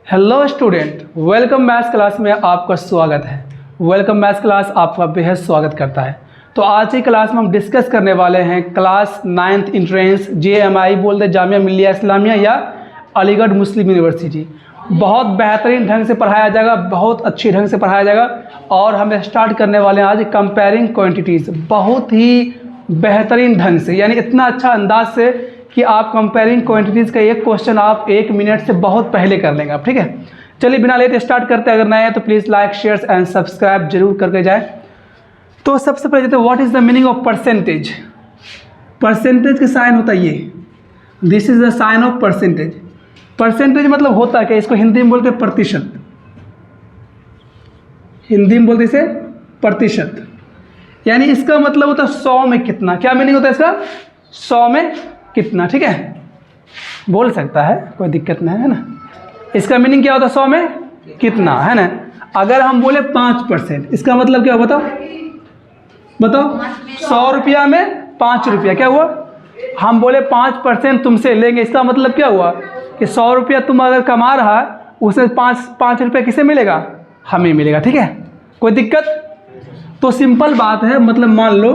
Hello student, welcome maths class में आपका स्वागत है। वेलकम मैथ्स क्लास आपका बेहद स्वागत करता है। तो आज की क्लास में हम डिस्कस करने वाले हैं क्लास 9th इंट्रेंस JMI बोलते जामिया मिल्लिया इस्लामिया या अलीगढ़ मुस्लिम यूनिवर्सिटी। बहुत बेहतरीन ढंग से पढ़ाया जाएगा, बहुत अच्छी ढंग से पढ़ाया जाएगा। और हम स्टार्ट करने वाले हैं आज कंपेयरिंग क्वांटिटीज़, बहुत ही बेहतरीन ढंग से, यानी इतना अच्छा अंदाज से कि आप कंपेयरिंग क्वांटिटीज़ का एक क्वेश्चन आप 1 मिनट से बहुत पहले कर लेंगे आप। ठीक है, चलिए बिना लेट स्टार्ट करते हैं। अगर नए हैं तो please like share and subscribe जरूर करके जाएं। तो सबसे पहले तो what is the meaning of percentage. Percentage का साइन होता है ये, this is the sign of percentage. Percentage मतलब होता है कि इसको हिंदी में बोलते हैं प्रतिशत, हिंदी में बोलते इसे प्रतिशत। यानी इसका मतलब होता है 100 में कितना। क्या मीनिंग होता है इसका? 100 में कितना। ठीक है, बोल सकता है, कोई दिक्कत नहीं है ना। इसका मीनिंग क्या होता है? 100 में कितना, है ना। अगर हम बोले 5%, इसका मतलब क्या बताओ बताओ? 100 रुपया में 5 रुपया। क्या हुआ? हम बोले 5% तुमसे लेंगे, इसका मतलब क्या हुआ कि 100 रुपया तुम अगर कमा रहा है, उसमें 5 रुपया किसे मिलेगा? हमें मिलेगा। ठीक है, कोई दिक्कत? तो सिंपल बात है। मतलब मान लो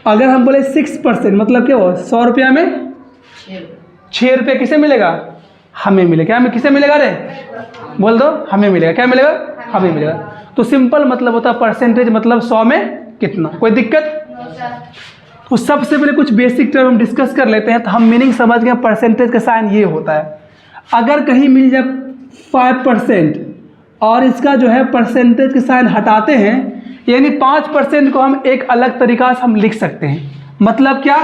अगर हम बोले 6%, मतलब क्या हुआ? 100 रुपया में 6 रुपया किसे मिलेगा? हमें मिलेगा। क्या हमें किसे मिलेगा? रे बोल दो, हमें मिलेगा। क्या मिलेगा? हमें मिलेगा। तो सिंपल मतलब होता है परसेंटेज मतलब 100 में कितना। कोई दिक्कत? तो सबसे पहले कुछ बेसिक टर्म हम डिस्कस कर लेते हैं। तो हम मीनिंग समझ गए, परसेंटेज का साइन ये होता है। अगर कहीं मिल जाए 5% और इसका जो है परसेंटेज का साइन हटाते हैं, यानी 5% को हम एक अलग तरीका से हम लिख सकते हैं। मतलब क्या?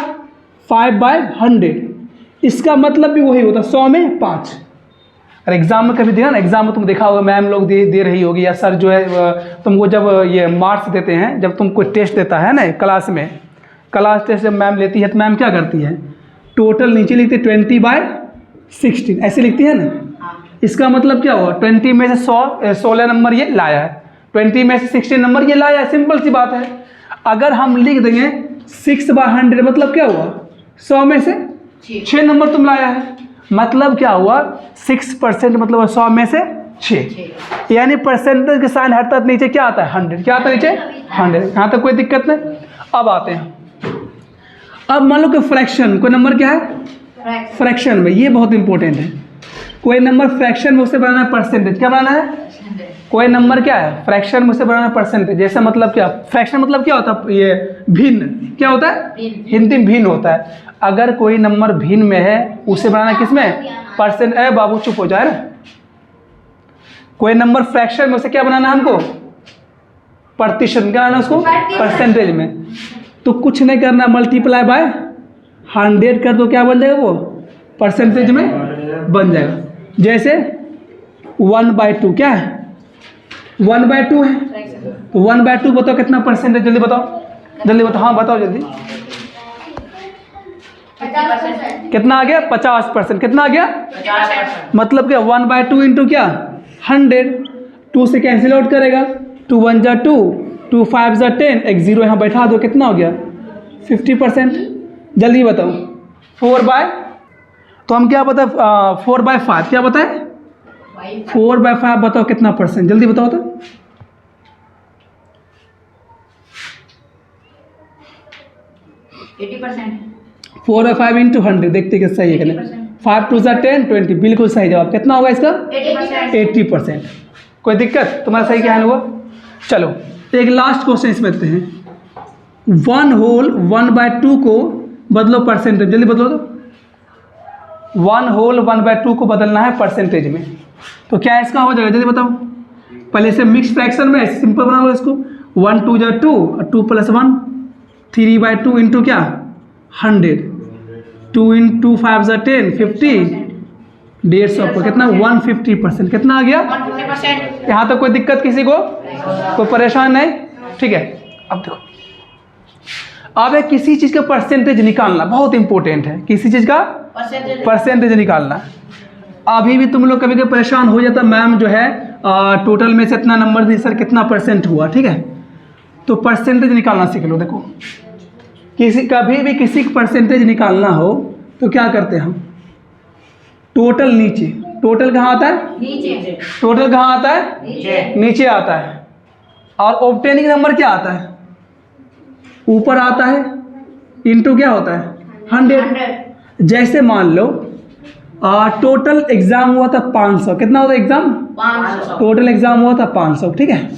5/100। इसका मतलब भी वही होता है 100 में 5। और एग्जाम में कभी देखा ना, एग्जाम में तुम देखा होगा मैम लोग दे रही होगी, या सर जो है तुमको जब ये मार्क्स देते हैं, जब तुमको टेस्ट देता है ना क्लास में, क्लास टेस्ट जब मैम लेती है तो मैम क्या करती है? टोटल नीचे लिखती है 20/16, ऐसे लिखती है ना। इसका मतलब क्या हुआ? 20 में से 16 नंबर ये लाया है, 20 में से 16 नंबर ये लाया है। सिंपल सी बात है। अगर हम लिख देंगे 6/100, मतलब क्या हुआ? 100 में से 6 नंबर तुम लाया है। मतलब क्या हुआ? 6% मतलब 100 में से 6। यानी परसेंटेज के साइन हटता है, नीचे क्या आता है? 100। क्या आता है नीचे? 100। यहाँ तक कोई दिक्कत नहीं। अब आते हैं, अब मान लो कि फ्रैक्शन, कोई नंबर क्या है? फ्रैक्शन में। ये बहुत इंपॉर्टेंट है। कोई नंबर फ्रैक्शन में उसे बनाना है परसेंटेज। क्या बनाना है? कोई नंबर क्या है? फ्रैक्शन में उसे बनाना परसेंटेज। जैसे मतलब क्या? फ्रैक्शन मतलब क्या होता है? ये भिन्न। क्या होता है? हिंदी में भिन्न होता है। अगर कोई नंबर भिन्न में है, उसे बनाना किस में? परसेंट। ए बाबू चुप हो जाए ना। कोई नंबर फ्रैक्शन में, उसे क्या बनाना है हमको? प्रतिशत। क्या बनाना उसको? परसेंटेज में। तो कुछ नहीं करना, मल्टीप्लाई बाय 100 कर दो, क्या बन जाएगा वो? परसेंटेज में बन जाएगा। जैसे 1/2 क्या है? 1/2 है। तो 1/2 बताओ कितना परसेंट है? जल्दी बताओ, जल्दी बताओ। हाँ बताओ जल्दी। 50%। कितना आ गया? 50%। कितना आ गया? 50%। मतलब क्या? 1/2 इंटू क्या? 100। 2 से कैंसिल आउट करेगा, 2 1 जा 2, 2 5 जा 10, एक 0 यहाँ बैठा दो, कितना हो गया? 50%। जल्दी बताओ। 4/, तो हम क्या बताए? 4/5। क्या बताए? 4/5 बताओ कितना परसेंट? जल्दी बताओ तो। 80%। 4/5 इंटू 100, देखते कि सही है कि नहीं। 5 2 10 20, बिल्कुल सही जवाब। कितना होगा इसका? 80%। कोई दिक्कत? तुम्हारा सही क्या है हुआ? चलो एक लास्ट क्वेश्चन इसमें देखते हैं। 1 होल 1/2 को बदलो परसेंटेज। जल्दी बदलो तो। 1 होल 1/2 को बदलना है परसेंटेज में, तो क्या इसका हो जाएगा? जल्दी बताओ। पहले से मिक्स फ्रैक्शन में ऐसे सिंपल बनाओ इसको। 1 2 जा 2 और 2 + 1, 3/2 इंटू क्या? 100, 2 इंटू 5 जा 10, 50, 150 पर कितना? 150%। कितना आ गया? 150%। यहाँ तक कोई दिक्कत किसी को? कोई परेशान नहीं? ठीक है। अब देखो, अब है किसी चीज़ का परसेंटेज निकालना बहुत इंपॉर्टेंट है। किसी चीज़ का परसेंटेज निकालना। अभी भी तुम लोग कभी कभी परेशान हो जाता, मैम जो है टोटल में से इतना नंबर दी, सर कितना परसेंट हुआ? ठीक है, तो परसेंटेज निकालना सीख लो। देखो कभी भी किसी का परसेंटेज निकालना हो तो क्या करते हैं हम? टोटल नीचे, टोटल कहाँ आता है? नीचे टोटल कहाँ आता है? नीचे नीचे आता है। और ऑब्टेनिंग नंबर क्या आता है? ऊपर आता है, इनटू क्या होता है? 100। 100 जैसे मान लो टोटल एग्जाम हुआ था 500, कितना होता है एग्जाम? 500 टोटल एग्जाम हुआ था 500, ठीक है।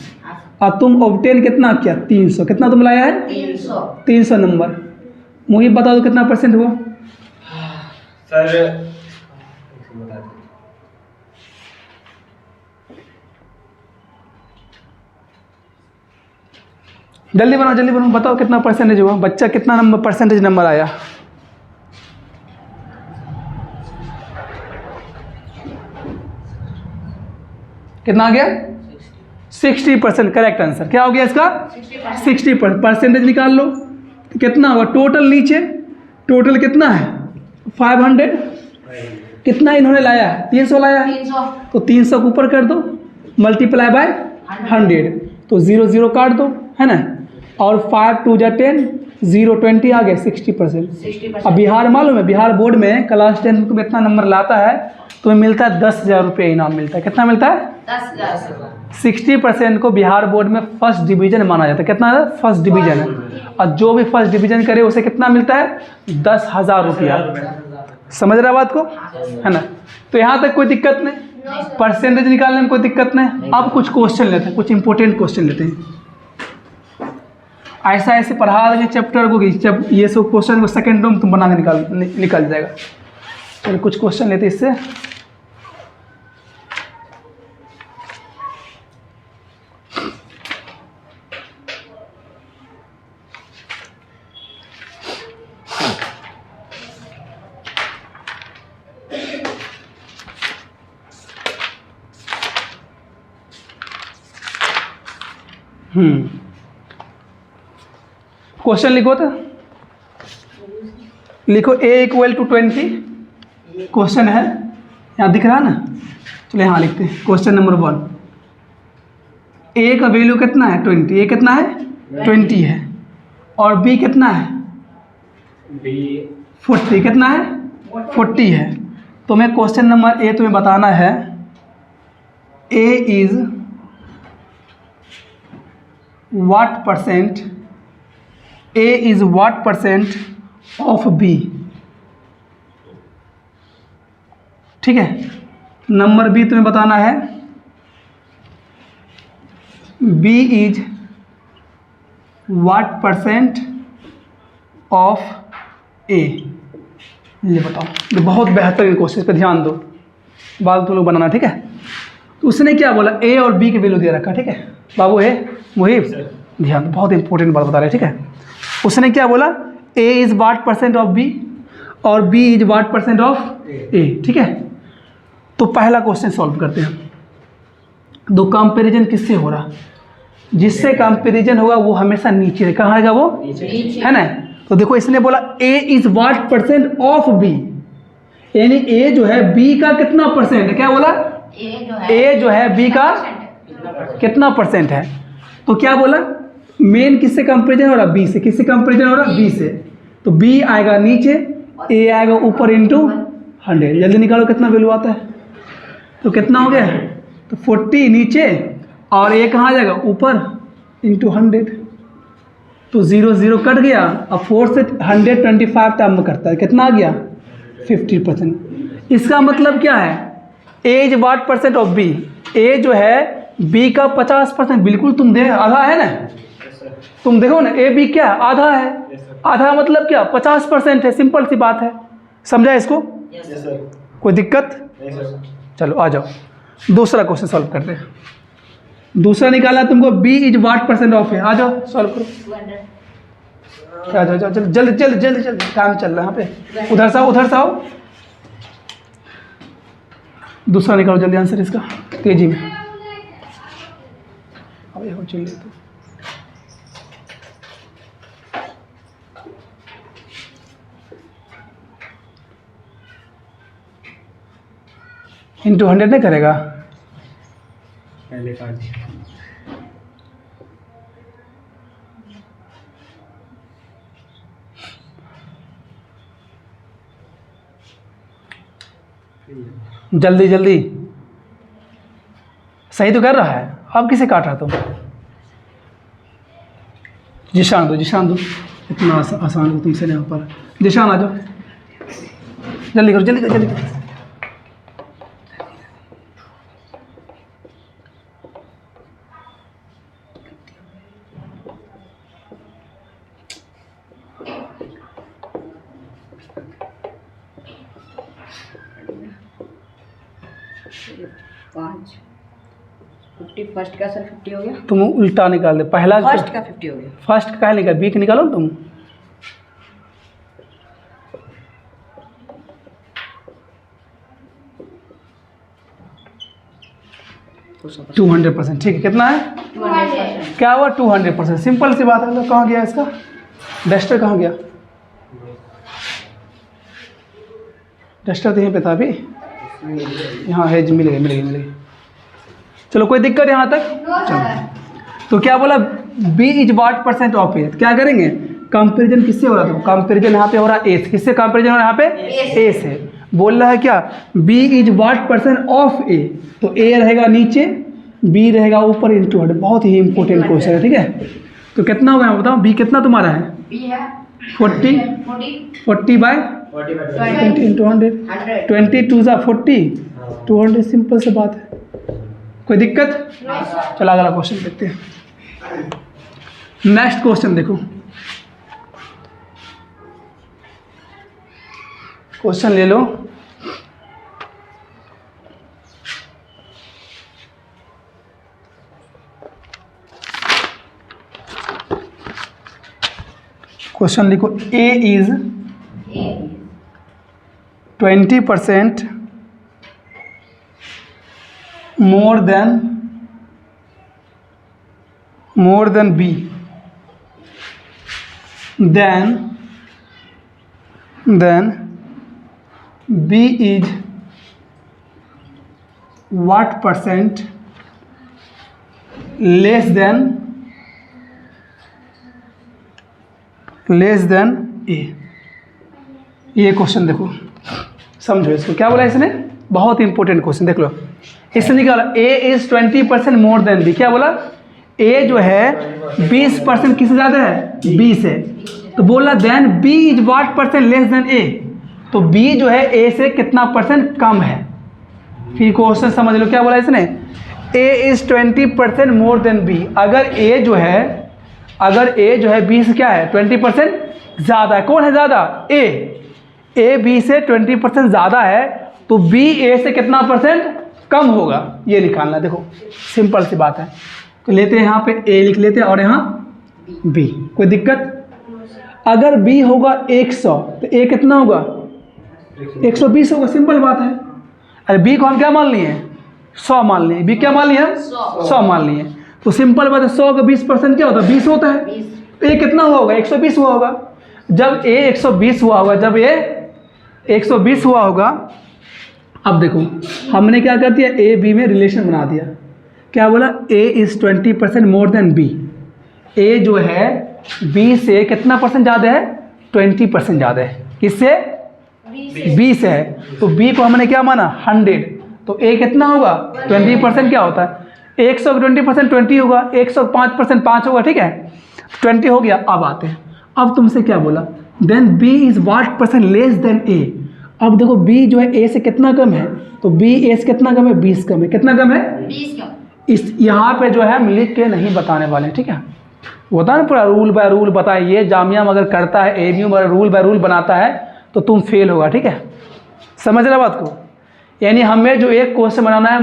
और तुम ऑब्टेन कितना किया? 300। कितना तुम लाया है? 300 300 नंबर। मुझे बता दो कितना परसेंट हुआ? सर जल्दी बनाओ जल्दी बनाओ, बताओ कितना परसेंटेज हुआ? बच्चा कितना नंबर परसेंटेज नंबर आया? कितना आ गया? 60%। करेक्ट आंसर क्या हो गया इसका? 60%। परसेंटेज निकाल लो कितना हुआ टोटल। नीचे टोटल कितना है? 500। कितना इन्होंने लाया? 300 लाया है। 300 तो 300 को ऊपर कर दो, मल्टीप्लाई बाय 100, तो 0 0 काट दो, है ना। और 5 2 जा 10, 0 20 आ गया 60%। 60% अब बिहार मालूम है, बिहार बोर्ड में क्लास 10 में तुम्हें इतना नंबर लाता है तुम्हें मिलता है 10,000 रुपये इनाम मिलता है। कितना मिलता है? 10,000 60% को बिहार बोर्ड में फर्स्ट डिवीजन माना जाता है। कितना है? फर्स्ट डिवीजन है। और जो भी फर्स्ट डिवीजन करे उसे कितना मिलता है? 10,000 रुपया। समझ रहा बात को, है ना। तो यहाँ तक कोई दिक्कत नहीं, परसेंटेज निकालने में कोई दिक्कत नहीं। अब कुछ क्वेश्चन लेते हैं, कुछ इंपॉर्टेंट क्वेश्चन लेते हैं। ऐसा ऐसे पढ़ा देंगे चैप्टर को कि जब ये सब क्वेश्चन को सेकेंड में तुम बना के निकल जाएगा। चलो कुछ क्वेश्चन लेते हैं इससे। क्वेश्चन लिखो तो लिखो a इक्वल टू 20। क्वेश्चन है यहाँ दिख रहा है ना। चलो यहाँ लिखते हैं क्वेश्चन नंबर 1। a का वैल्यू कितना है? 20। a कितना है? 20 है। और b कितना है? बी 40। कितना है? 40 है। तो मैं क्वेश्चन नंबर a तुम्हें बताना है a is what percent, a is what percent of b। ठीक है। नंबर b तुम्हें बताना है b is what percent of a। ये बताओ। ये बहुत बेहतरीन क्वेश्चन पे ध्यान दो, बात तुम लोग बनाना, ठीक है। तो उसने क्या बोला? a और b की वैल्यू दे रखा, ठीक है बाबू। है मुहिब ध्यान दो, बहुत इंपॉर्टेंट बात बता रहे हैं, ठीक है। उसने क्या बोला? a is what percent of b और b is what percent of a, ठीक है। तो पहला क्वेश्चन सॉल्व करते हैं। दो कंपैरिजन किससे हो रहा? जिससे कंपैरिजन होगा वो हमेशा नीचे है। कहाँ आएगा वो? नीचे है ना। तो देखो इसने बोला a is what percent of b, यानी a जो है b का कितना परसेंट है? क्या बोला? a जो है b का कितना परसेंट है? तो क्या बोला? मेन किससे कंपैरिजन हो रहा? b से। किससे कंपैरिजन हो रहा? b से। तो b आएगा नीचे, a आएगा ऊपर इंटू 100। जल्दी निकालो कितना वैल्यू आता है। तो कितना हो गया? तो 40 नीचे और a कहाँ जाएगा? ऊपर इंटू 100। तो 0 0 कट गया। अब 4 से 125 टर्म करता है, कितना आ गया? 50%। इसका मतलब क्या है? a is what percent of b। a जो है b का 50%, बिल्कुल तुम दे आधा है ना। तुम देखो ना a b क्या है? आधा है। आधा मतलब क्या? 50% है। सिंपल सी बात है, समझा इसको? Yes sir. कोई दिक्कत? नहीं सर। चलो आ जाओ दूसरा क्वेश्चन सॉल्व करते हैं। दूसरा निकाला तुमको b is what percent of है। आ जाओ सॉल्व करो। 200 आ जाओ जल्दी जल्दी जल्दी जल्दी जल्दी, काम चल रहा है यहाँ पे। उधर से आओ, उधर से आओ। दूसरा निकालो जल्दी आंसर इसका, तेजी में। अबे हो चलिए तो इंटू 100 नहीं करेगा? पहले काट दिया। जल्दी जल्दी सही तो कर रहा है। अब किसे काट रहा तुम? जिशान दो इतना आसान हो तुमसे नहीं हो पा रहा। जिशान आ जाओ, जल्दी करो जल्दी करो जल्दी करो। पाँच 50 फर्स्ट का सर 50 हो गया। तुम उल्टा निकाल दे पहला। फर्स्ट का 50 हो गया। फर्स्ट का निकाल, बी का निकालो तुम। तो 200%। ठीक है, कितना है? 200%। क्या हुआ? 200%। सिंपल सी बात है। तो कहाँ गया इसका डस्टर? कहाँ गया डस्टर? तो यहीं पे था अभी। यहाँ है, मिल गई। चलो कोई दिक्कत यहाँ तक? चलो तो क्या बोला? B is what percent of A. क्या करेंगे? कंपेरिजन किससे हो रहा था? कंपेरिजन यहाँ पे हो रहा है ए से। किससे कंपेरिजन हो रहा है यहाँ पे? ए से। बोल रहा है क्या? B is what percent of A. तो ए रहेगा नीचे, बी रहेगा ऊपर इंटू 100। बहुत ही इंपॉर्टेंट क्वेश्चन है, ठीक है। तो कितना होगा बताओ? बी कितना तुम्हारा है? बी है 40 बाय 20 इंटू 100। 20 2 40, 200। सिंपल से बात है, कोई दिक्कत? चलो अगला क्वेश्चन देखते हैं। नेक्स्ट क्वेश्चन देखो। क्वेश्चन ले लो। क्वेश्चन लिखो। ए is 20% more than B, then B is what percent less than A। ये क्वेश्चन देखो, समझो इसको। क्या बोला इसने? बहुत इंपॉर्टेंट क्वेश्चन, देख लो। इसने निकाला ए इज 20% मोर देन बी। क्या बोला? ए जो है 20% किससे ज़्यादा है? बी से। तो बोला then B is what percent less than A. तो बी जो है ए से कितना परसेंट कम है। फिर क्वेश्चन समझ लो। क्या बोला इसने? ए इज 20% मोर देन बी। अगर ए जो है बी से क्या है? 20% ज़्यादा है। कौन है ज़्यादा? ए बी से 20% ज़्यादा है, तो बी ए से कितना परसेंट कम होगा, ये निकालना। देखो सिंपल सी बात है। तो लेते हैं यहाँ पे ए लिख लेते हैं और यहाँ बी। कोई दिक्कत? अगर बी होगा 100 तो ए कितना होगा? 120 होगा। सिंपल बात है। अरे बी को हम क्या मान लिए? 100 मान लिए। बी क्या मान लिया? 100 मान लिए। तो सिंपल बात है, 100 का 20% क्या होता है? 20 होता है। तो ए कितना हुआ होगा? 120 हुआ होगा। जब ए 120 हुआ होगा, जब ए 120 हुआ होगा, अब देखो हमने क्या कर दिया? ए बी में रिलेशन बना दिया। क्या बोला? A is 20% more than B. A जो है बी से कितना परसेंट ज़्यादा है? 20% ज़्यादा है। किससे? बी से है। तो बी को हमने क्या माना? 100। तो ए कितना होगा? 20% क्या होता है? 100 का 20% 20 होगा। 100 का 5% 5 होगा। ठीक है, 20 हो गया। अब आते हैं, अब तुमसे क्या बोला? Then B is what percent less than A. अब देखो बी जो है ए से कितना कम है? तो बी ए से कितना कम है? 20 कम है। कितना कम है? 20 कम। इस यहाँ पे जो है हम लिख के नहीं बताने वाले, ठीक है। होता है ना पूरा रूल बाय रूल बताइए। जामिया में अगर करता है, ए बी में रूल बाय रूल बनाता है तो तुम फेल होगा, ठीक है। समझ रहे बात को? यानी हमें जो एक क्वेश्चन बनाना है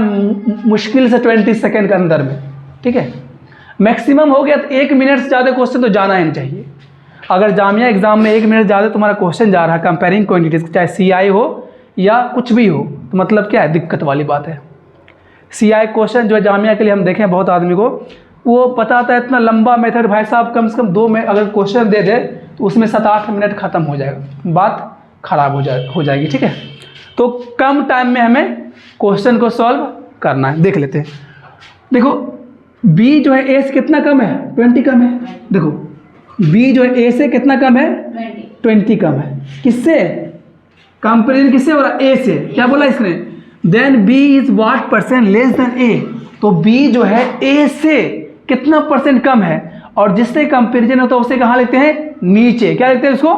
मुश्किल से 20 सेकेंड के अंदर में, ठीक है। मैक्सिमम हो गया तो 1 मिनट से ज़्यादा क्वेश्चन तो जाना ही नहीं चाहिए। अगर जामिया एग्जाम में 1 मिनट ज़्यादा तुम्हारा क्वेश्चन जा रहा है कंपेयरिंग क्वांटिटीज, चाहे CI हो या कुछ भी हो, तो मतलब क्या है? दिक्कत वाली बात है। CI क्वेश्चन जो है जामिया के लिए हम देखें बहुत आदमी को वो पता आता है इतना लंबा मेथड, भाई साहब कम से कम 2 में अगर क्वेश्चन दे दे तो उसमें 7-8 मिनट ख़त्म हो जाएगा, बात ख़राब हो जाएगी, ठीक है। तो कम टाइम में हमें क्वेश्चन को सॉल्व करना है। देख लेते हैं। देखो बी जो है ए से कितना कम है? 20 कम है। देखो बी जो है ए से कितना कम है? 20 कम है। किससे? कंपेरिजन किससे हो रहा है? ए से। क्या बोला इसने? Then B is what percent less than A. तो बी जो है ए से कितना परसेंट कम है, और जिससे कंपेरिजन होता है उसे कहाँ लिखते हैं? नीचे। क्या लिखते हैं उसको?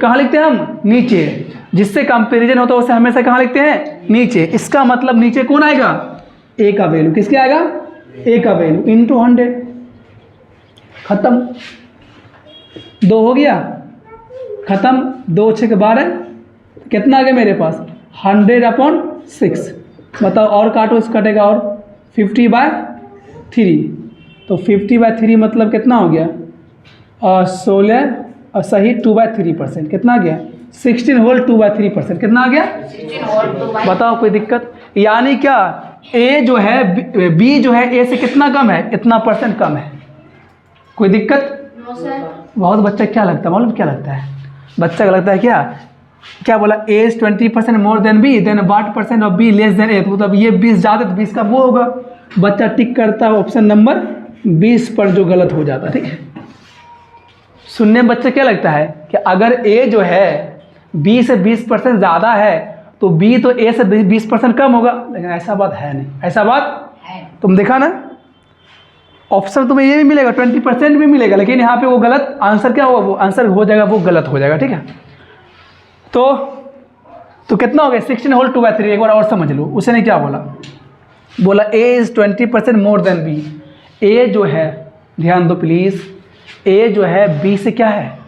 कहाँ लिखते हैं हम? नीचे। जिससे कंपेरिजन होता है उसे हमेशा कहाँ लिखते हैं? नीचे। इसका मतलब नीचे कौन आएगा? ए का वैल्यू। किसके आएगा? ए का वैल्यू इंटू 100। खत्म। 2 हो गया, खत्म। 2 6 12, कितना आ गया मेरे पास? 100/6। बताओ और काटो, इस कटेगा और 50/3। तो 50/3 मतलब कितना हो गया? 16 सही 2/3%। कितना आ गया? 16 होल 2/3%। कितना आ गया? बताओ कोई दिक्कत? यानी क्या ए जो है बी जो है ए से कितना कम है? इतना परसेंट कम है। कोई दिक्कत? बहुत बच्चा क्या लगता है मालूम? क्या लगता है बच्चा का? लगता है क्या बोला? A is 20% more than B, then what percent of B less than A. तो मतलब ये 20 ज़्यादा, तो 20 का वो होगा। बच्चा टिक करता है ऑप्शन नंबर 20 पर, जो गलत हो जाता है। ठीक है, सुनने में बच्चा क्या लगता है कि अगर ए जो है बी से 20% ज़्यादा है तो बी तो ए से 20% कम होगा, लेकिन ऐसा बात है नहीं। ऐसा बात है, तुम देखा ना ऑप्शन तुम्हें ये भी मिलेगा 20% भी मिलेगा, लेकिन यहाँ पे वो गलत आंसर क्या होगा? वो आंसर हो जाएगा वो गलत हो जाएगा। ठीक है, तो कितना हो गया? 16 होल 2/3। एक बार और समझ लो, उसने क्या बोला A is 20% more than B. A जो है, ध्यान दो प्लीज़, ए जो है बी से क्या है?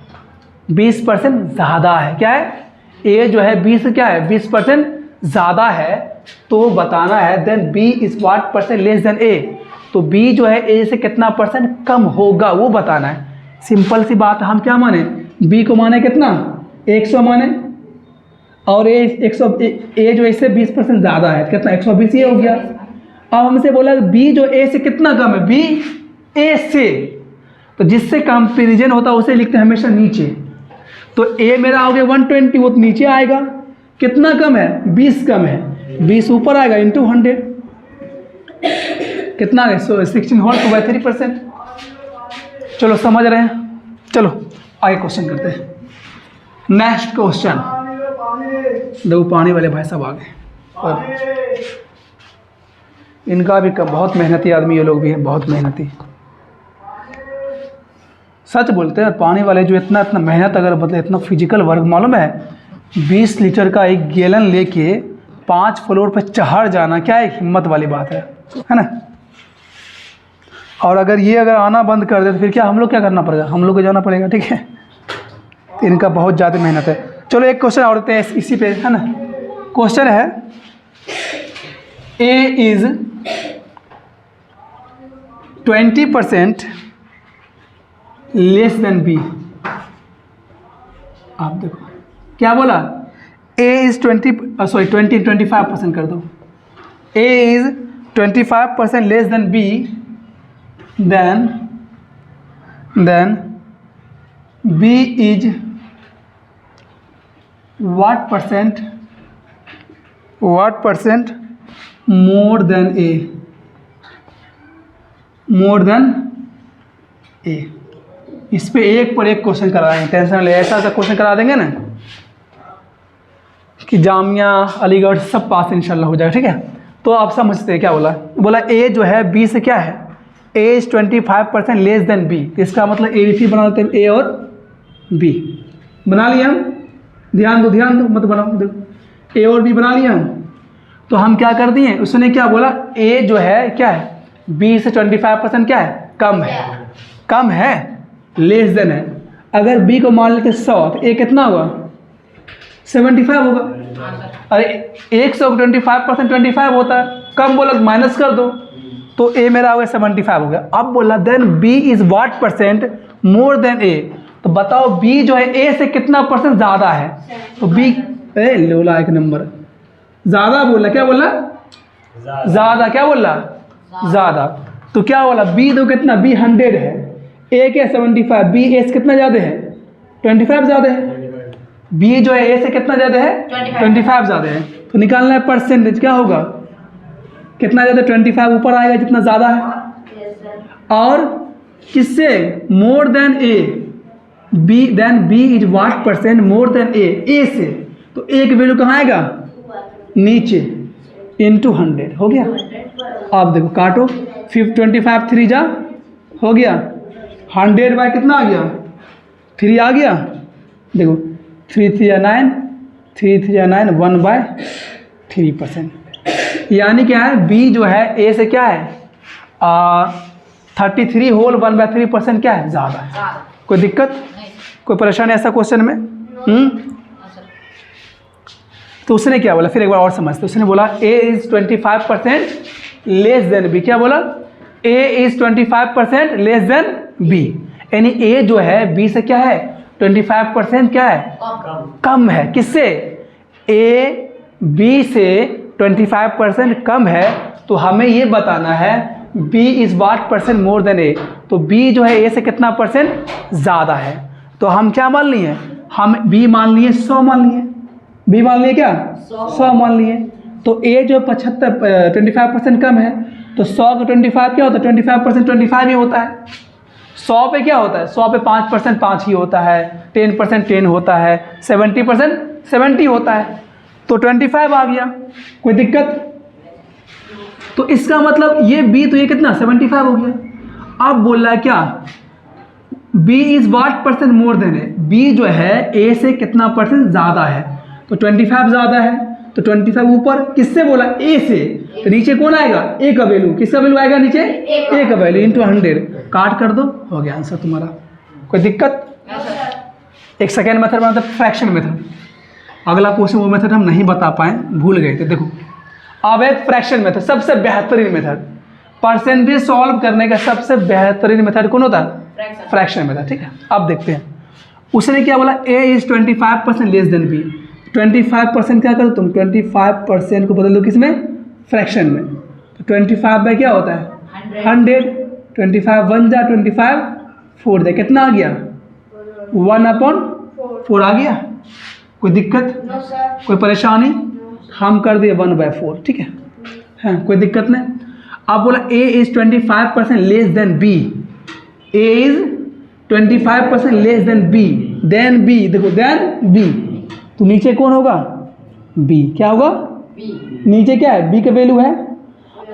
20% ज़्यादा है। क्या है? ए जो है बी से क्या है? 20% ज़्यादा है। तो बताना है then B is what percent less than A. तो बी जो है ए से कितना परसेंट कम होगा वो बताना है। सिंपल सी बात। हम क्या माने? बी को माने कितना? 100 माने, और ए 100, ए जो इससे 20% ज़्यादा है। कितना? 120 ये हो गया। अब हमसे बोला बी जो ए से कितना कम है? बी ए से, तो जिससे कंपेरिजन होता है उसे लिखते हैं हमेशा नीचे। तो ए मेरा हो गया 120, वो तो नीचे आएगा। कितना कम है? 20 कम है। 20 ऊपर आएगा इंटू 100। कितना है? 16 होल 2/3%। चलो समझ रहे हैं? चलो आगे क्वेश्चन करते हैं। Next question. देखो पानी वाले भाई साहब आ गए, और इनका भी बहुत मेहनती आदमी ये लोग भी हैं, बहुत मेहनती। सच बोलते हैं, पानी वाले जो इतना मेहनत, अगर मतलब इतना फिजिकल वर्क, मालूम है 20 लीटर का एक गैलन लेके 5 फ्लोर पे चढ़ जाना, क्या एक हिम्मत वाली बात है ना? और अगर आना बंद कर दे तो फिर क्या हम लोग क्या करना पड़ेगा? हम लोग को जाना पड़ेगा। ठीक है, तो इनका बहुत ज़्यादा मेहनत है। चलो एक क्वेश्चन और देते हैं इसी पे, है ना? क्वेश्चन है A is 20% less than B. आप देखो क्या बोला? ए इज़ 25% कर दो। A is 25% less than B, then B is what percent more than a। इस पे एक पर एक क्वेश्चन कराएंगे, टेंशन ले। ऐसा क्वेश्चन करा देंगे ना कि जामिया अलीगढ़ सब पास इंशाल्लाह हो जाएगा। ठीक है, तो आप समझते हैं क्या बोला ए जो है बी से क्या है? ए इज 25% लेस देन बी। इसका मतलब ए बी सी बना देते हैं, ए और बी बना लिया हम। ध्यान दो मत बनाओ, देखो ए और बी बना लिया हम। तो हम क्या कर दिए? उसने क्या बोला? ए जो है क्या है? बी से 25% क्या है? कम है, लेस देन है। अगर बी को मान लेते 100, तो ए कितना होगा? 75 होगा। अरे 100 को 25% 25 होता है, कम बोला तो माइनस कर दो, तो ए मेरा हो गया 75 हो गया। अब बोला then B is what percent more than A. तो बताओ बी जो है ए से कितना परसेंट ज़्यादा है? तो बी लोला एक नंबर ज़्यादा बोला। क्या बोला? ज़्यादा। क्या बोला? ज़्यादा। तो क्या बोला? बी तो कितना? बी 100 है, ए क्या 75। बी ए से कितना ज़्यादा है? 25 ज़्यादा है। बी जो है ए से कितना ज़्यादा है? 25 ज़्यादा है। तो निकालना है परसेंटेज, क्या होगा? कितना ज़्यादा? 25 ऊपर आएगा जितना ज़्यादा है। और किससे? More than A. B then B is what percent more than A. A से तो ए की वैल्यू कहाँ आएगा, नीचे, इंटू 100 हो गया। अब देखो काटो, 25 3 जा हो गया, 100 बाय कितना आ गया, 3 आ गया। देखो 3 3 9, 3 3 9, 1/3%। यानी क्या है, बी जो है ए से क्या है 33 होल 1/3% क्या है, ज़्यादा है। कोई दिक्कत, कोई परेशानी ऐसा क्वेश्चन में? तो उसने क्या बोला, फिर एक बार और समझते। उसने बोला A is 25% less than B. क्या बोला, A is 25% less than B, यानी ए जो है बी से क्या है 25% क्या है, कम है। किससे, ए बी से 25% कम है। तो हमें ये बताना है B is what percent more than A. तो बी जो है ए से कितना परसेंट ज़्यादा है। तो हम क्या मान लिए, हम बी मान लिए 100 मान लिए, बी मान लिए क्या 100 मान लिए। तो ए जो 25% कम है, तो 100 का 25 क्या होता है, 25% 25 ही होता है। 100 पे क्या होता है, 100 पे 5% 5 ही होता है, 10% 10 होता है, 70% 70 होता है। तो 25 आ गया, कोई दिक्कत। तो इसका मतलब ये बी तो ये कितना 75 हो गया। अब बोल रहा है क्या, B is what percent more than A, B जो है ए से कितना परसेंट ज़्यादा है। तो 25 ज़्यादा है, तो 25 ऊपर, किससे बोला, ए से। तो नीचे कौन आएगा, ए का वैल्यू, किसका वैल्यू आएगा नीचे, ए का वैल्यू इंटू 100, काट कर दो, हो गया आंसर तुम्हारा। कोई दिक्कत। एक सेकेंड मेथड बनाते, फ्रैक्शन मेथड। अगला क्वेश्चन वो मेथड हम नहीं बता पाए, भूल गए थे। देखो अब एक फ्रैक्शन मेथड, सबसे बेहतरीन मेथड, परसेंटेज सॉल्व करने का सबसे बेहतरीन मेथड कौन होता है, फ्रैक्शन मेथड। ठीक है, अब देखते हैं उसने क्या बोला, A is 25% less than B. 25% क्या करो तुम, 25% को बदल दो किस में, फ्रैक्शन में। तो 25 बाय क्या होता है 100, 25 1 जा 25 4 जा, कितना आ गया 1/4 आ गया। कोई दिक्कत, कोई परेशानी, हम कर दिए 1/4। ठीक है, हाँ कोई दिक्कत नहीं। अब बोला A is 25% less than B, A is 25% less than B, then B, देखो देन बी, तो नीचे कौन होगा, बी। क्या होगा, नीचे क्या है, बी का वैल्यू है।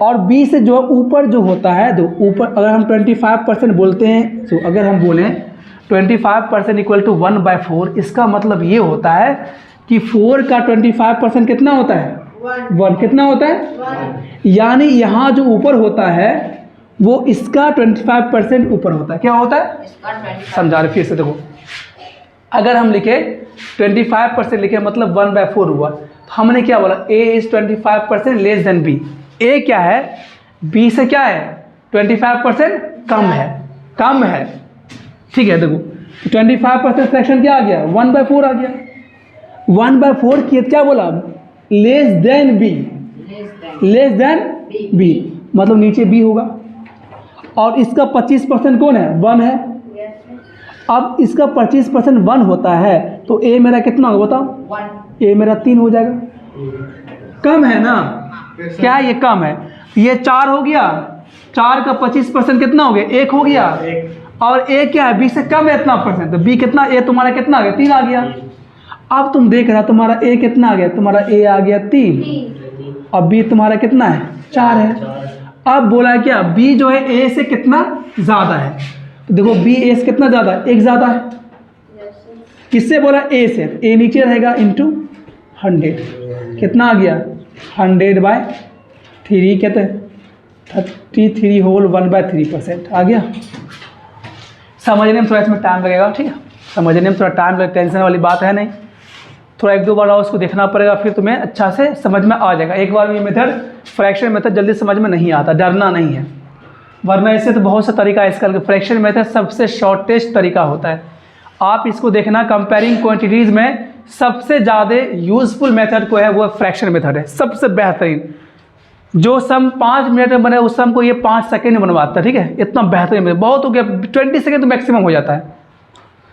और बी से जो ऊपर जो होता है, तो ऊपर अगर हम 25% बोलते हैं, तो अगर हम बोलें 25% इक्वल टू 1/4, इसका मतलब ये होता है कि 4 का 25% कितना होता है 1, कितना होता है, यानी यहाँ जो ऊपर होता है वो इसका 25% ऊपर होता है। क्या होता है, समझा रहे फिर से। देखो अगर हम लिखे 25% लिखे, मतलब 1/4 हुआ, तो हमने क्या बोला, A is 25% less than B. A क्या है, बी से क्या है 25% कम है, कम है। ठीक है, देखो 25% फ्रैक्शन क्या आ गया 1/4 आ गया। 1/4 की क्या बोला, less than B, less than B, मतलब नीचे बी होगा। और इसका 25% कौन है 1 है। अब इसका 25% 1 होता है, तो ए मेरा कितना होगा बताओ, ए मेरा 3 हो जाएगा। कम है ना, क्या ये कम है, ये 4 हो गया, 4 का 25% कितना हो गया 1 हो गया। और ए क्या है, बी से कम है इतना परसेंट, तो बी कितना, ए तुम्हारा कितना आ गया 3 आ गया। अब तुम देख रहा तुम्हारा ए कितना आ गया, तुम्हारा ए आ गया 3 और बी तुम्हारा कितना है 4 है। अब बोला है क्या, बी जो है ए से कितना ज़्यादा है, तो देखो बी ए से कितना ज़्यादा है, 1 ज़्यादा है। किससे बोला, ए से, ए नीचे रहेगा इंटू 100, कितना आ गया 100/3, कहते हैं 33 होल 1/3% आ गया। समझने में थोड़ा इसमें टाइम लगेगा, ठीक है, समझने में थोड़ा टाइम लगेगा, टेंशन वाली बात है नहीं। थोड़ा 1-2 बार और उसको देखना पड़ेगा, फिर तुम्हें अच्छा से समझ में आ जाएगा। एक बार ये मेथड, फ्रैक्शन मेथड जल्दी समझ में नहीं आता, डरना नहीं है, वरना इससे तो बहुत सा तरीका है इसका। फ्रैक्शन मेथड सबसे शॉर्टेस्ट तरीका होता है। आप इसको देखना, कंपेयरिंग क्वांटिटीज़ में सबसे ज़्यादा यूज़फुल मेथड को है वो फ्रैक्शन मेथड है, सबसे बेहतरीन। जो सम 5 मिनट में बने उस सम को ये 5 सेकेंड में बनवाता है, ठीक है, इतना बेहतरीन मेथड, बहुत हो गया 20 सेकेंड तो मैक्सिमम हो जाता है।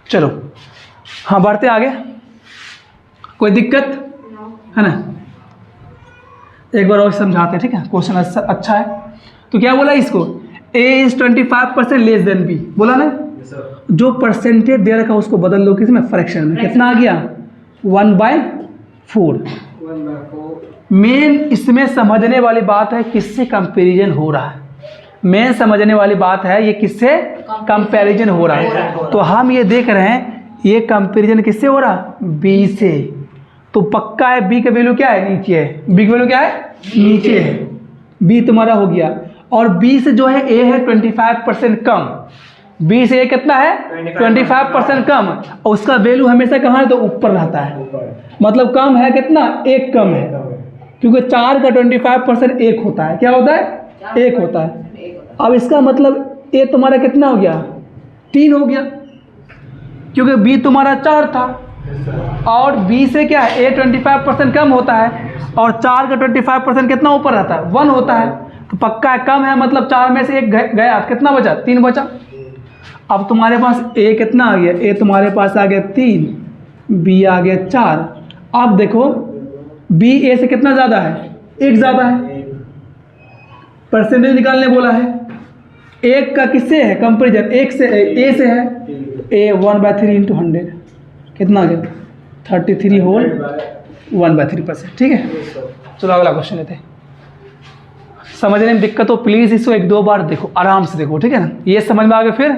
चलो हाँ बढ़ते आगे, कोई दिक्कत है ना, एक बार और समझाते हैं, ठीक है, क्वेश्चन अच्छा है। तो क्या बोला इसको, A is 25% less than B, बोला ना, जो परसेंटेज दे रखा उसको बदल दो किस में, फ्रैक्शन में, कितना आ गया 1/4 4। 1/4 मेन इसमें समझने वाली बात है किससे कंपैरिजन हो रहा है। मेन समझने वाली बात है ये किससे कंपैरिजन हो रहा है। तो हम ये देख रहे हैं ये कंपैरिजन किससे हो रहा है, बी से। तो पक्का है बी का वैल्यू क्या है, नीचे है। बी का वैल्यू क्या है, नीचे है। बी तुम्हारा हो गया। और बी से जो है ए है 25% कम। बी से ए कितना है 25% कम। और उसका वैल्यू हमेशा कहाँ है, तो ऊपर रहता है। ऊपर मतलब कम है कितना, एक कम है। क्योंकि 4 का 25% एक होता है। क्या होता है, एक होता है। अब इसका मतलब ए तुम्हारा कितना हो गया, 3 हो गया, क्योंकि बी तुम्हारा 4 था। और बी से क्या है, ए 25% कम होता है और 4 का 25% कितना ऊपर रहता है, 1 होता है। तो पक्का है कम है, मतलब 4 में से एक गया, कितना बचा, 3 बचा। अब तुम्हारे पास ए कितना आ गया, ए तुम्हारे पास आ गया 3, बी आ गया 4। अब देखो बी ए से कितना ज़्यादा है, 1 ज़्यादा है। परसेंटेज निकालने बोला है, 1 का किससे है कंपेरिजन, 1 से ए से है। ए 1/3 इंटू 100 कितना आ गया, 33 होल 1/3%। ठीक है, चलो अगला क्वेश्चन लेते हैं। समझने में दिक्कत हो प्लीज़ इसको 1-2 बार देखो, आराम से देखो, ठीक है ना। ये समझ में आ गया फिर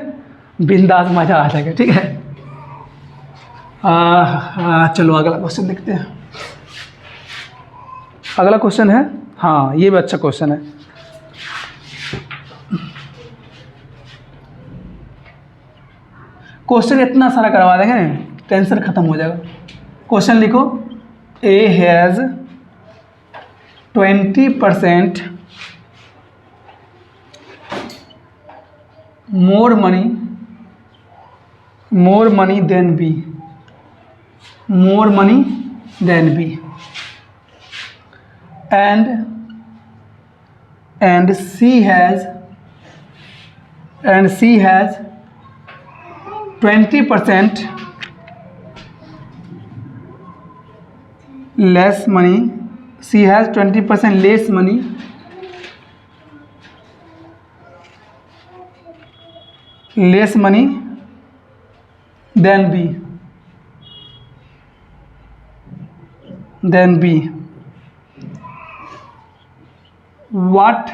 बिंदास मजा आ जाएगा, ठीक है। चलो अगला क्वेश्चन देखते हैं। अगला क्वेश्चन है, हाँ ये भी अच्छा क्वेश्चन है। क्वेश्चन इतना सारा करवा देंगे ना, टेंशन खत्म हो जाएगा। क्वेश्चन लिखो, ए has 20% more money than B, more money than B, and C has 20% less money. C has 20% less money than B. What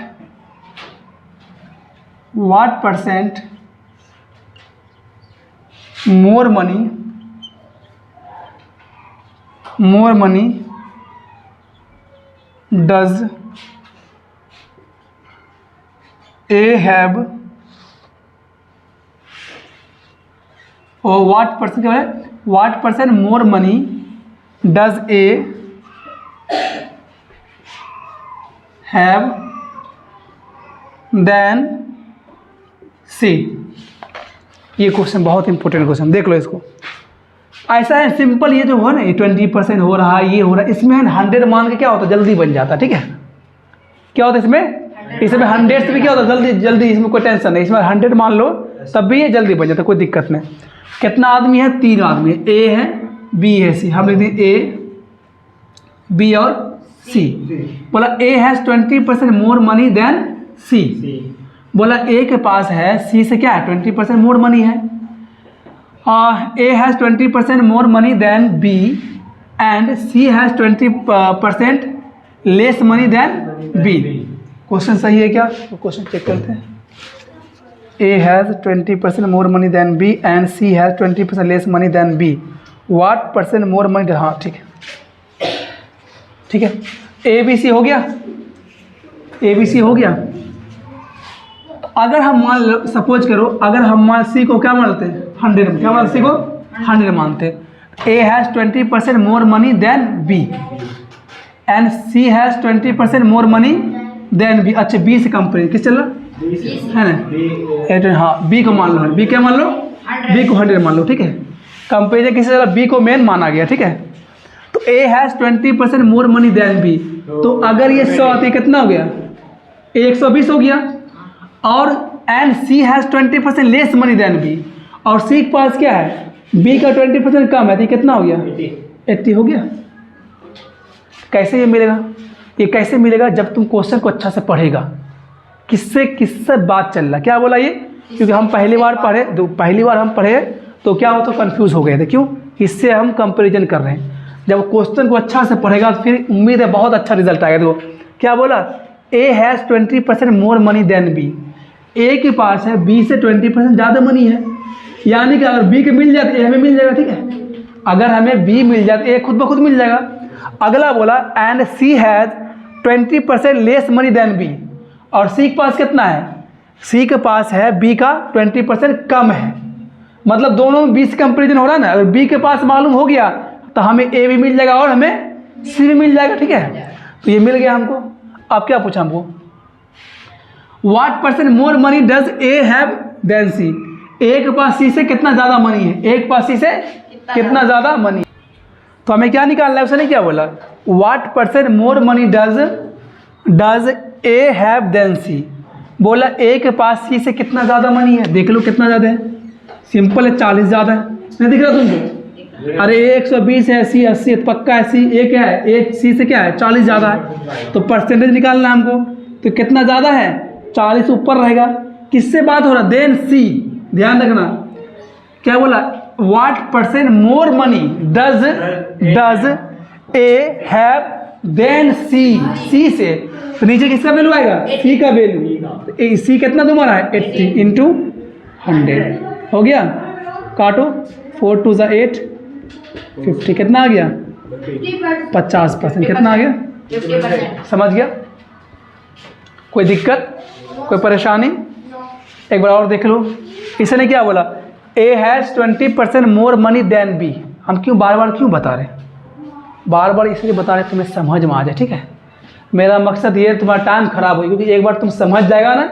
percent more money does A have, और what percent more money does A have than C। ये question बहुत important question, देख लो इसको। ऐसा है simple, ये जो है ना, ये 20% हो रहा है, ये हो रहा है, इसमें 100 मान के क्या होता है, जल्दी बन जाता है। ठीक है, क्या होता है इसमें 100 से भी क्या होता है, जल्दी इसमें कोई टेंशन नहीं। इसमें 100 मान लो तब भी ये जल्दी बन जाता है, कोई दिक्कत नहीं। कितना आदमी है, 3 आदमी है, ए है बी है सी। हम लिख दें ए बी और सी। बोला A has 20% more money than C. बोला ए के पास है, सी से क्या है 20% मोर मनी है। A has 20% more money than B and C has 20% less money than B. Question सही है क्या, तो क्वेश्चन चेक करते हैं। A has 20% more money than B and C has 20% less money than B. What percent more money, हाँ ठीक है, ठीक है। ए बी सी हो गया, ए बी सी हो गया। अगर हम मान लो, सपोज करो, अगर हम मान सी को क्या मानते हैं 100, क्या मानते सी को 100 मानते हैं। A has 20% more money than B and C has 20% more money than B. अच्छा बी से कंपेयर किस चल रहा है ना, हाँ बी को मान लो, बी क्या मान लो, बी को 100 मान लो। ठीक है, कंपेरिजन किससे चला, बी को मेन माना गया। ठीक है, तो A has 20% more money than B. तो अगर ये 100 आती है कितना हो गया, 120 हो गया। और and C has 20% less money than B, और सी के पास क्या है, बी का 20% कम है, तो कितना हो गया 80 हो गया। कैसे ये मिलेगा, ये कैसे मिलेगा, जब तुम क्वेश्चन को अच्छा से पढ़ेगा। किससे बात चल रहा, क्या बोला ये, क्योंकि हम पहली बार हम पढ़े तो क्या हो, तो कन्फ्यूज़ हो गए थे। क्यों, इससे हम कंपैरिजन कर रहे हैं। जब क्वेश्चन को अच्छा से पढ़ेगा तो फिर उम्मीद है बहुत अच्छा रिजल्ट आएगा। देखो क्या बोला, A has 20% more money than B. A के पास है बी से 20% ज़्यादा मनी है, यानी कि अगर बी के मिल जाए तो ए हमें मिल जाएगा, ठीक है। अगर हमें बी मिल जाए तो ए खुद ब खुद मिल जाएगा। अगला बोला and C has 20% less money than B, और सी के पास कितना है, सी के पास है बी का 20% कम है, मतलब दोनों में 20 कंपेरिजन हो रहा है ना। अगर बी के पास मालूम हो गया तो हमें ए भी मिल जाएगा और हमें सी भी मिल जाएगा, ठीक है। तो ये मिल गया हमको। अब क्या पूछा हमको, what % more money does A have than C. A के पास सी से कितना ज़्यादा मनी है, ए के पास सी से कितना ज़्यादा मनी। तो हमें क्या निकालना है, उसने क्या बोला, what % more money does A have than C. बोला ए के पास सी से कितना ज़्यादा मनी है, देख लो कितना ज़्यादा है, सिंपल है 40 ज़्यादा है, नहीं दिख रहा तुमको। अरे ए 120 है, सी 80 है, पक्का है सी, ए क्या है, ए सी से क्या है 40 ज़्यादा है। तो परसेंटेज निकालना है हमको, तो कितना ज़्यादा है 40 ऊपर रहेगा। किससे बात हो रहा, देन सी, ध्यान रखना। क्या बोला, what % more money does A have than C, C से तो नीचे किसका वैल्यू आएगा, सी का वैल्यू। सी कितना तुम्हारा है 80 इंटू 100 हो गया, काटो 4 2 8 50, कितना आ गया 50%, कितना आ गया 50%। समझ गया। कोई दिक्कत, कोई परेशानी, एक बार और देख लो। इसने क्या बोला, A has 20% more money than B. हम क्यों बार बार क्यों बता रहे हैं, बार बार इसलिए बता रहे तुम्हें समझ में आ जाए, ठीक है। मेरा मकसद ये है तुम्हारा टाइम खराब हो, क्योंकि एक बार तुम समझ जाएगा ना,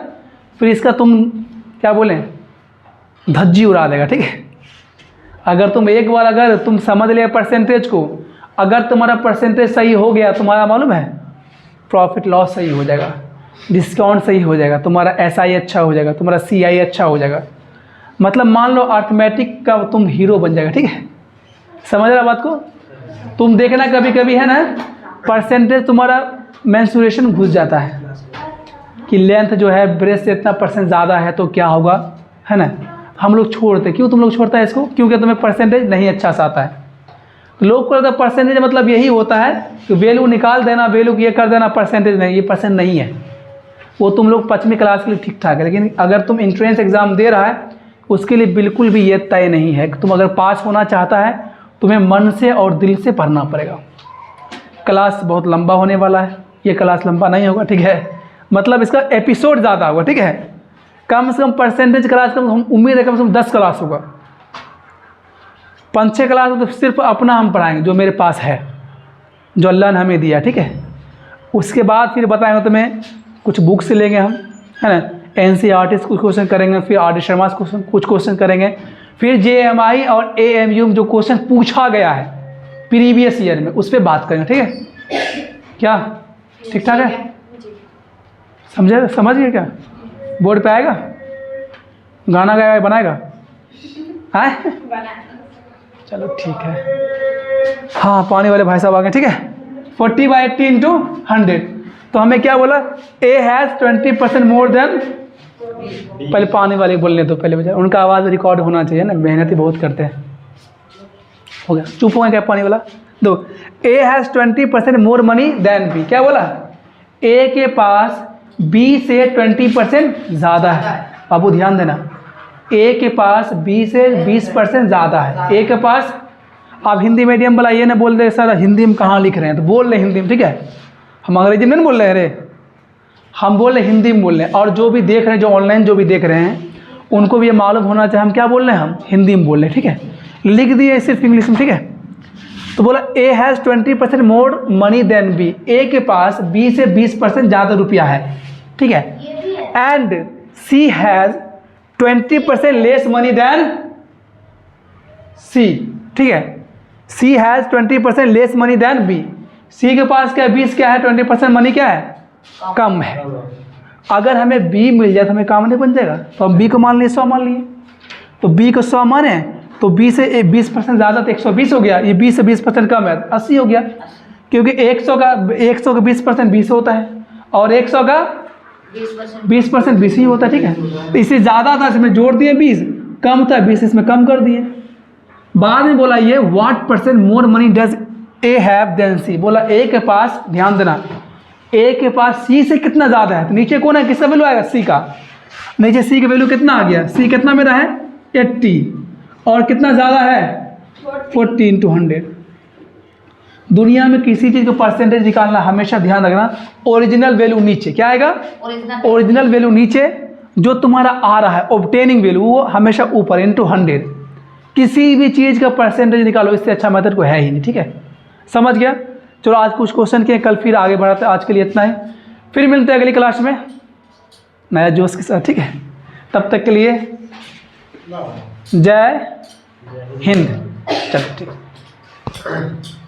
फिर इसका तुम क्या बोलें धज्जी उड़ा देगा, ठीक है। अगर तुम एक बार अगर तुम समझ लिया परसेंटेज को, अगर तुम्हारा परसेंटेज सही हो गया, तुम्हारा मालूम है प्रॉफिट लॉस सही हो जाएगा, डिस्काउंट सही हो जाएगा, तुम्हारा SI अच्छा हो जाएगा, तुम्हारा CI अच्छा हो जाएगा। मतलब मान लो अर्थमेटिक का तुम हीरो बन जाएगा, ठीक है। समझ रहा बात को। तुम देखना कभी कभी है ना, परसेंटेज तुम्हारा मेंसुरेशन घुस जाता है कि लेंथ जो है ब्रेस्ट से इतना % ज़्यादा है तो क्या होगा, है ना। हम लोग छोड़ते, क्यों तुम लोग छोड़ता है इसको, क्योंकि तुम्हें परसेंटेज नहीं अच्छा सा आता है। तो लोग को लगता है परसेंटेज मतलब यही होता है कि वैल्यू निकाल देना, वैल्यू ये कर देना, परसेंटेज नहीं, ये परसेंट नहीं है। वो तुम लोग 5वीं क्लास के लिए ठीक ठाक है, लेकिन अगर तुम एंट्रेंस एग्ज़ाम दे रहा है उसके लिए बिल्कुल भी ये तय नहीं है कि तुम अगर पास होना चाहता है तुम्हें मन से और दिल से पढ़ना पड़ेगा। क्लास बहुत लंबा होने वाला है, ये क्लास लंबा नहीं होगा, ठीक है। मतलब इसका एपिसोड ज़्यादा होगा, ठीक है। कम से कम परसेंटेज क्लास का हम उम्मीद है कम से कम 10 क्लास होगा। 5-6 क्लास तो सिर्फ अपना हम पढ़ाएंगे जो मेरे पास है, जो अल्लाह ने हमें दिया, ठीक है। उसके बाद फिर बताएंगे तुम्हें, कुछ बुक से लेंगे हम, है ना। NCERT कुछ क्वेश्चन करेंगे, फिर RD शर्मा कुछ क्वेश्चन करेंगे, फिर JMI और AMU में जो क्वेश्चन पूछा गया है प्रीवियस ईयर में उस पर बात करेंगे, ठीक है। क्या ठीक ठाक है, समझे, समझ गए क्या। बोर्ड पे आएगा, गाना गाएगा बनाएगा, है चलो ठीक है। हाँ पानी वाले भाई साहब आ गए, ठीक है। 40/80 इंटू 100, तो हमें क्या बोला, ए हैज़ 20% मोर देन, पहले पानी वाले बोलने दो पहले, बजा उनका आवाज़ रिकॉर्ड होना चाहिए ना, मेहनत ही बहुत करते हैं। हो गया, चुप हो गया क्या पानी वाला। दो, A has 20% more money than B. क्या बोला, ए के पास बी से 20% ज़्यादा है। बाबू ध्यान देना, ए के पास बी से 20% ज़्यादा है। ए के पास, आप हिंदी मीडियम वाला ये ना बोल दे सर हिंदी में कहाँ लिख रहे हैं, तो बोल रहे हिंदी में, ठीक है। हम अंग्रेजी में नहीं बोल रहे हैं रे, हम बोल रहे हिंदी में बोल रहे हैं। और जो भी देख रहे हैं, जो ऑनलाइन जो भी देख रहे हैं, उनको भी ये मालूम होना चाहिए हम क्या बोल रहे हैं, हम हिंदी में बोल रहे हैं, ठीक है। लिख दिए सिर्फ इंग्लिश में, ठीक है। तो बोला A has 20% more money than B. A के पास बी से 20% ज़्यादा रुपया है, ठीक है। And C has 20% less money than C, ठीक है। C has 20% less money than B. C के पास क्या 20 क्या है, 20% मनी क्या है, कम है। अगर हमें बी मिल जाए तो हमें काम नहीं बन जाएगा, तो हम बी को मान लिए 100 मान लिए, तो बी को 100 माने तो बी से 20% ज़्यादा तो 120 हो गया, ये 20 से 20% कम है 80 हो गया, क्योंकि 100 का 20% 20 होता है और 100 का 20% 20 ही होता है, ठीक है। तो इससे ज़्यादा था इसमें जोड़ दिए 20, कम था 20 इसमें कम कर दिए। बाद में बोला ये what % more money does A have than C, बोला ए के पास, ध्यान देना, ए के पास सी से कितना ज़्यादा है, तो नीचे कौन है, किसका वैल्यू आएगा, सी का। नीचे सी का वैल्यू कितना आ गया, सी कितना मेरा है 80, और कितना ज़्यादा है 40 × 100। दुनिया में किसी चीज़ का परसेंटेज निकालना हमेशा ध्यान रखना, ओरिजिनल वैल्यू नीचे, क्या आएगा, ओरिजिनल वैल्यू नीचे, जो तुम्हारा आ रहा है ऑब्टेनिंग वैल्यू वो हमेशा ऊपर × 100। किसी भी चीज़ का परसेंटेज निकालो, इससे अच्छा मेथड कोई है ही नहीं, ठीक है, समझ गया। चलो आज कुछ क्वेश्चन किए, कल फिर आगे बढ़ाते हैं, आज के लिए इतना ही, फिर मिलते हैं अगली क्लास में नया जोश के साथ, ठीक है। तब तक के लिए जय हिंद। चलो ठीक है।